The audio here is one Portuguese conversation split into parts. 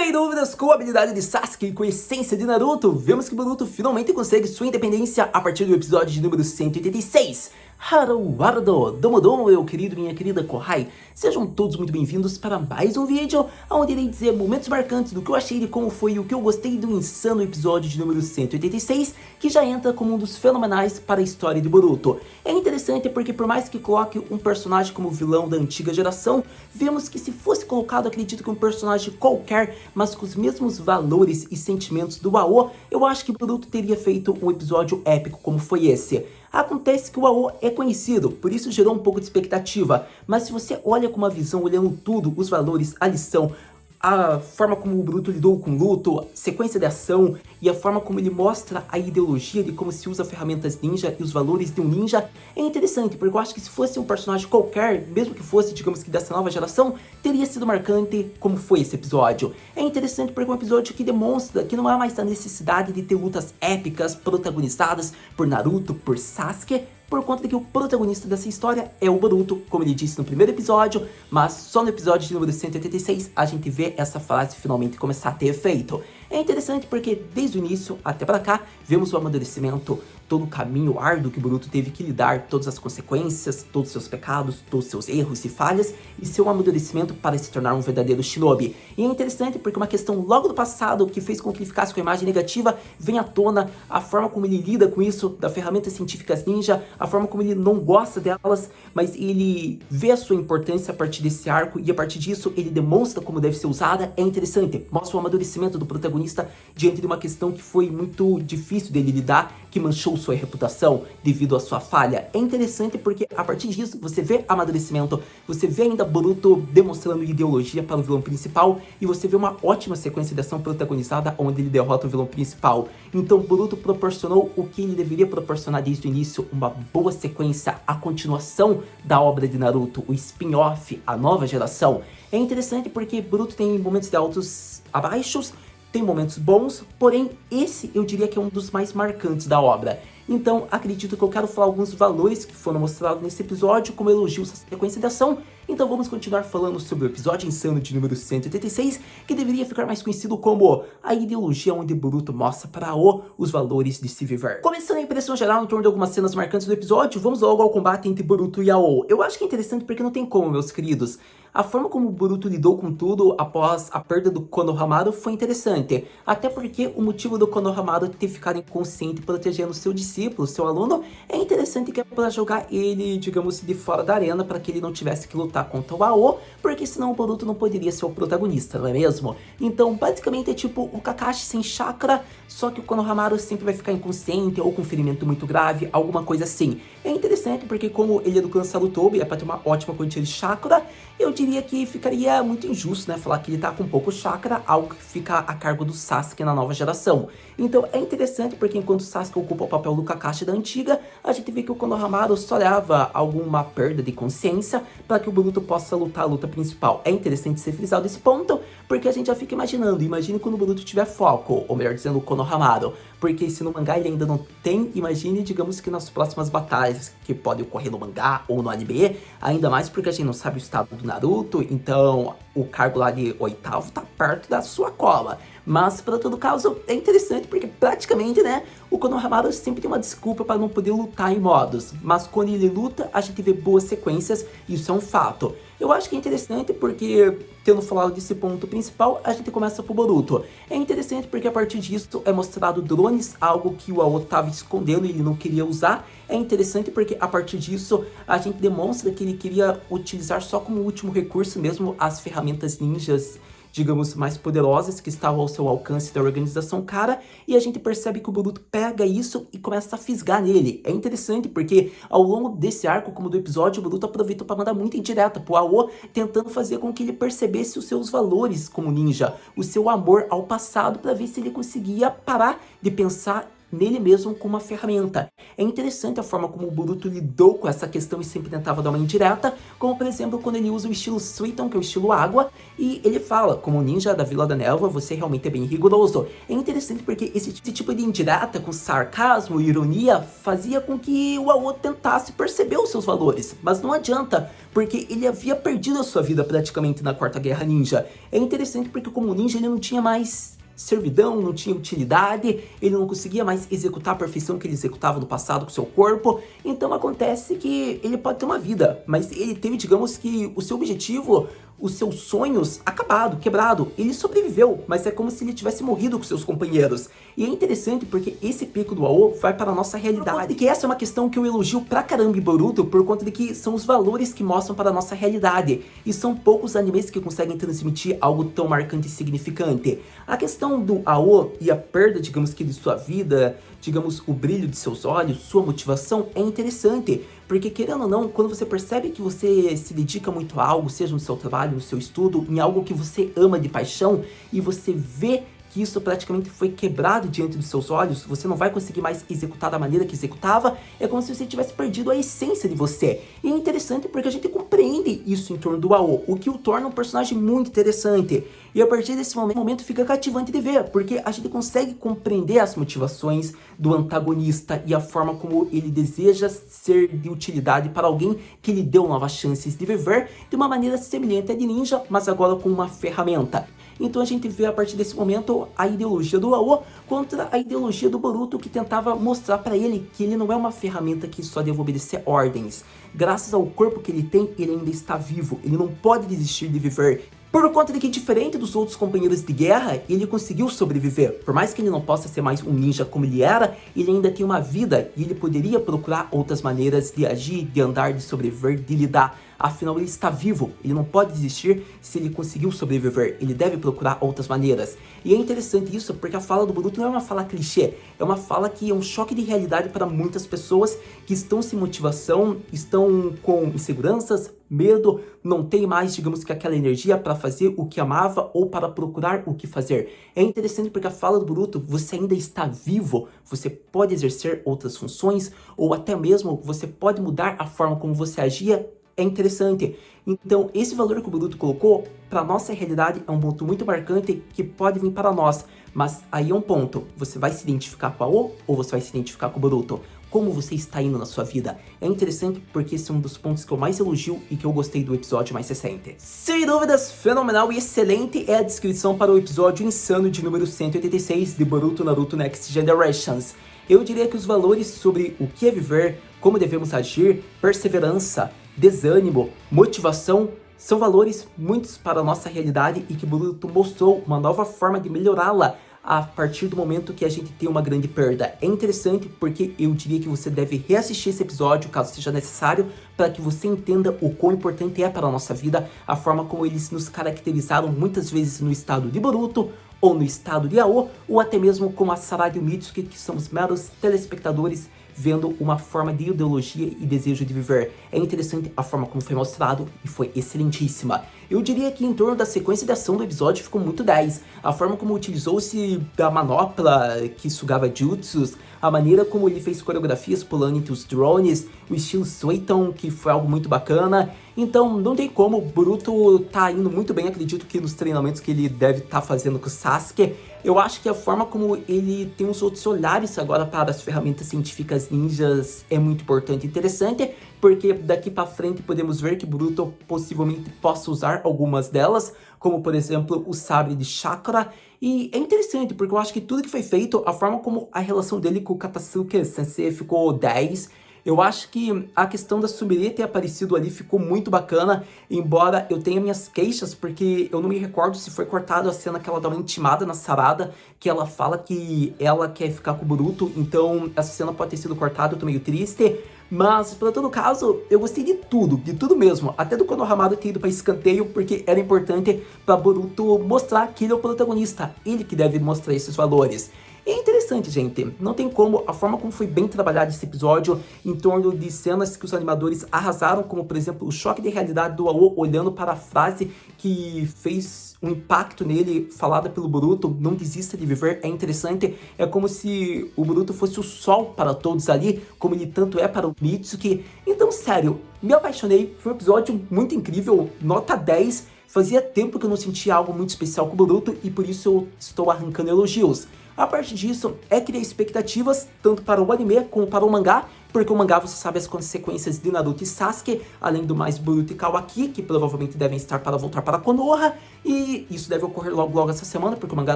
Sem dúvidas, com a habilidade de Sasuke e com a essência de Naruto, vemos que Boruto finalmente consegue sua independência a partir do episódio de número 186. Haruwardo, Domodomo, meu querido, minha querida Kohai, sejam todos muito bem-vindos para mais um vídeo, onde irei dizer momentos marcantes do que eu achei de como foi e o que eu gostei do insano episódio de número 186, que já entra como um dos fenomenais para a história de Boruto. É interessante porque por mais que coloque um personagem como vilão da antiga geração, vemos que se fosse colocado, acredito que um personagem qualquer, mas com os mesmos valores e sentimentos do AO, eu acho que Boruto teria feito um episódio épico como foi esse. Acontece que o AO é conhecido, por isso gerou um pouco de expectativa, mas se você olha com uma visão, olhando tudo, os valores, a lição, a forma como o Boruto lidou com o luto, sequência de ação e a forma como ele mostra a ideologia de como se usa ferramentas ninja e os valores de um ninja é interessante, porque eu acho que se fosse um personagem qualquer, mesmo que fosse, digamos que dessa nova geração, teria sido marcante como foi esse episódio. É interessante porque é um episódio que demonstra que não há mais a necessidade de ter lutas épicas protagonizadas por Naruto, por Sasuke, por conta de que o protagonista dessa história é o Boruto, como ele disse no primeiro episódio, mas só no episódio de número 186 a gente vê essa frase finalmente começar a ter efeito. É interessante porque desde o início até pra cá, vemos o amadurecimento, todo o caminho árduo que o Boruto teve que lidar, todas as consequências, todos os seus pecados, todos os seus erros e falhas, e seu amadurecimento para se tornar um verdadeiro shinobi. E é interessante porque uma questão logo do passado que fez com que ele ficasse com a imagem negativa, vem à tona, a forma como ele lida com isso, das ferramentas científicas ninja, a forma como ele não gosta delas, mas ele vê a sua importância a partir desse arco, e a partir disso ele demonstra como deve ser usada. É interessante, mostra o amadurecimento do protagonista diante de uma questão que foi muito difícil dele lidar, que manchou sua reputação devido à sua falha. É interessante porque a partir disso você vê amadurecimento, você vê ainda Boruto demonstrando ideologia para o vilão principal, e você vê uma ótima sequência de ação protagonizada onde ele derrota o vilão principal. Então Boruto proporcionou o que ele deveria proporcionar desde o início, uma boa sequência, a continuação da obra de Naruto, o spin-off, a nova geração. É interessante porque Boruto tem momentos de altos abaixos, tem momentos bons, porém esse eu diria que é um dos mais marcantes da obra. Então acredito que eu quero falar alguns valores que foram mostrados nesse episódio como elogios à sequência de ação. Então vamos continuar falando sobre o episódio insano de número 186, que deveria ficar mais conhecido como a ideologia onde Boruto mostra para Ao os valores de se viver. Começando a impressão geral em torno de algumas cenas marcantes do episódio, vamos logo ao combate entre Boruto e Ao. Eu acho que é interessante porque não tem como, meus queridos. A forma como o Boruto lidou com tudo após a perda do Konohamaru foi interessante, até porque o motivo do Konohamaru ter ficado inconsciente protegendo seu discípulo, seu aluno, é interessante que é para jogar ele, digamos, de fora da arena para que ele não tivesse que lutar contra o Ao, porque senão o Boruto não poderia ser o protagonista, não é mesmo? Então basicamente é tipo o Kakashi sem chakra, só que o Konohamaru sempre vai ficar inconsciente ou com ferimento muito grave, alguma coisa assim. É interessante porque como ele é do clã Sarutobi, é para ter uma ótima quantia de chakra, eu diria que ficaria muito injusto, né, falar que ele tá com pouco chakra, algo que fica a cargo do Sasuke na nova geração. Então é interessante porque enquanto o Sasuke ocupa o papel do Kakashi da antiga, a gente vê que o Konohamaru só leva alguma perda de consciência para que o Boruto possa lutar a luta principal. É interessante ser frisado esse ponto, porque a gente já fica imaginando, imagine quando o Boruto tiver foco, ou melhor dizendo, o Konohamaru, porque se no mangá ele ainda não tem, imagine, digamos que nas próximas batalhas que podem ocorrer no mangá ou no anime, ainda mais porque a gente não sabe o estado do Naruto, então o cargo lá de oitavo tá perto da sua cola. Mas, para todo caso, é interessante porque praticamente, né, o Konohamaru sempre tem uma desculpa para não poder lutar em modos. Mas quando ele luta, a gente vê boas sequências, e isso é um fato. Eu acho que é interessante porque, tendo falado desse ponto principal, a gente começa pro Boruto. É interessante porque a partir disso é mostrado drones, algo que o Ao estava escondendo e ele não queria usar. É interessante porque a partir disso a gente demonstra que ele queria utilizar só como último recurso mesmo as ferramentas ninjas, digamos, mais poderosas que estavam ao seu alcance da organização cara, e a gente percebe que o Boruto pega isso e começa a fisgar nele. É interessante porque ao longo desse arco, como do episódio, o Boruto aproveitou para mandar muita indireta pro Ao, tentando fazer com que ele percebesse os seus valores como ninja, o seu amor ao passado, para ver se ele conseguia parar de pensar nele mesmo como uma ferramenta. É interessante a forma como o Boruto lidou com essa questão e sempre tentava dar uma indireta, como por exemplo quando ele usa o estilo Suiton, que é o estilo água, e ele fala, como ninja da Vila da Névoa, você realmente é bem rigoroso. É interessante porque esse tipo de indireta com sarcasmo e ironia fazia com que o Ao tentasse perceber os seus valores, mas não adianta, porque ele havia perdido a sua vida praticamente na Quarta Guerra Ninja. É interessante porque como ninja ele não tinha mais servidão, não tinha utilidade, ele não conseguia mais executar a perfeição que ele executava no passado com seu corpo, então acontece que ele pode ter uma vida, mas ele teve, digamos que, o seu objetivo, os seus sonhos acabado, quebrado. Ele sobreviveu, mas é como se ele tivesse morrido com seus companheiros. E é interessante porque esse pico do Ao vai para a nossa realidade. E que essa é uma questão que eu elogio pra caramba em Boruto, por conta de que são os valores que mostram para a nossa realidade. E são poucos animes que conseguem transmitir algo tão marcante e significante. A questão do Ao e a perda, digamos que, de sua vida, digamos, o brilho de seus olhos, sua motivação, é interessante. Porque querendo ou não, quando você percebe que você se dedica muito a algo, seja no seu trabalho, no seu estudo, em algo que você ama de paixão, e você vê que isso praticamente foi quebrado diante dos seus olhos, você não vai conseguir mais executar da maneira que executava, é como se você tivesse perdido a essência de você. E é interessante porque a gente compreende isso em torno do Ao, o que o torna um personagem muito interessante. E a partir desse momento fica cativante de ver, porque a gente consegue compreender as motivações do antagonista e a forma como ele deseja ser de utilidade para alguém que lhe deu novas chances de viver de uma maneira semelhante à de ninja, mas agora com uma ferramenta. Então a gente vê a partir desse momento a ideologia do Ao contra a ideologia do Boruto, que tentava mostrar para ele que ele não é uma ferramenta que só deve obedecer ordens. Graças ao corpo que ele tem, ele ainda está vivo, ele não pode desistir de viver. Por conta de que, diferente dos outros companheiros de guerra, ele conseguiu sobreviver. Por mais que ele não possa ser mais um ninja como ele era, ele ainda tem uma vida e ele poderia procurar outras maneiras de agir, de andar, de sobreviver, de lidar. Afinal, ele está vivo, ele não pode desistir se ele conseguiu sobreviver, ele deve procurar outras maneiras. E é interessante isso porque a fala do Boruto não é uma fala clichê, é uma fala que é um choque de realidade para muitas pessoas que estão sem motivação, estão com inseguranças, medo, não tem mais, digamos que aquela energia para fazer o que amava ou para procurar o que fazer. É interessante porque a fala do Boruto, você ainda está vivo, você pode exercer outras funções ou até mesmo você pode mudar a forma como você agia. É interessante. Então, esse valor que o Boruto colocou, para nossa realidade, é um ponto muito marcante que pode vir para nós. Mas aí é um ponto, você vai se identificar com a Ao ou você vai se identificar com o Boruto? Como você está indo na sua vida? É interessante porque esse é um dos pontos que eu mais elogio e que eu gostei do episódio mais recente. Sem dúvidas, fenomenal e excelente é a descrição para o episódio insano de número 186 de Boruto Naruto Next Generations. Eu diria que os valores sobre o que é viver, como devemos agir, perseverança, desânimo, motivação, são valores muitos para a nossa realidade e que Boruto mostrou uma nova forma de melhorá-la a partir do momento que a gente tem uma grande perda. É interessante porque eu diria que você deve reassistir esse episódio, caso seja necessário, para que você entenda o quão importante é para a nossa vida a forma como eles nos caracterizaram muitas vezes no estado de Boruto, ou no estado de Ao, ou até mesmo como a Sarada e o Mitsuki, que somos meros telespectadores vendo uma forma de ideologia e desejo de viver. É interessante a forma como foi mostrado e foi excelentíssima. Eu diria que em torno da sequência de ação do episódio ficou muito 10. A forma como utilizou-se da manopla que sugava jutsus, a maneira como ele fez coreografias pulando entre os drones, o estilo Suiton, que foi algo muito bacana. Então não tem como, Boruto tá indo muito bem, acredito que nos treinamentos que ele deve estar fazendo com o Sasuke. Eu acho que a forma como ele tem os outros olhares agora para as ferramentas científicas ninjas é muito importante e interessante, porque daqui para frente podemos ver que Boruto possivelmente possa usar algumas delas, como por exemplo o sabre de chakra. E é interessante porque eu acho que tudo que foi feito, a forma como a relação dele com o Katasuki Sensei ficou 10. Eu acho que a questão da Sumire ter aparecido ali ficou muito bacana, embora eu tenha minhas queixas, porque eu não me recordo se foi cortado a cena que ela dá uma intimada na Sarada, que ela fala que ela quer ficar com o Boruto, então essa cena pode ter sido cortada, eu tô meio triste. Mas, para todo caso, eu gostei de tudo mesmo, até do Konohamaru ter ido para escanteio, porque era importante para Boruto mostrar que ele é o protagonista, ele que deve mostrar esses valores. E é interessante, gente, não tem como, a forma como foi bem trabalhado esse episódio, em torno de cenas que os animadores arrasaram, como por exemplo o choque de realidade do Ao olhando para a frase que fez um impacto nele falada pelo Boruto, não desista de viver, é interessante, é como se o Boruto fosse o sol para todos ali, como ele tanto é para o Mitsuki. Então, sério, me apaixonei, foi um episódio muito incrível, nota 10, fazia tempo que eu não sentia algo muito especial com o Boruto e por isso eu estou arrancando elogios. A parte disso é criar expectativas, tanto para o anime como para o mangá, porque o mangá você sabe as consequências de Naruto e Sasuke, além do mais Boruto e Kawaki, que provavelmente devem estar para voltar para Konoha, e isso deve ocorrer logo essa semana, porque o mangá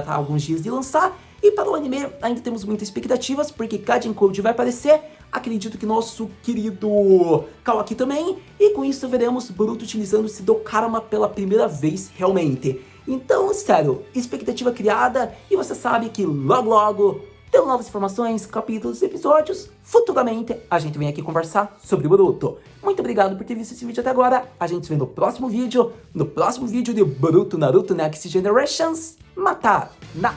está há alguns dias de lançar, e para o anime ainda temos muitas expectativas, porque Kajin Code vai aparecer, acredito que nosso querido Kawaki também, e com isso veremos Boruto utilizando-se do Karma pela primeira vez realmente. Então, sério, expectativa criada, e você sabe que logo tem novas informações, capítulos, episódios. Futuramente a gente vem aqui conversar sobre Boruto. Muito obrigado por ter visto esse vídeo até agora. A gente se vê no próximo vídeo de Boruto Naruto Next Generations. Matar na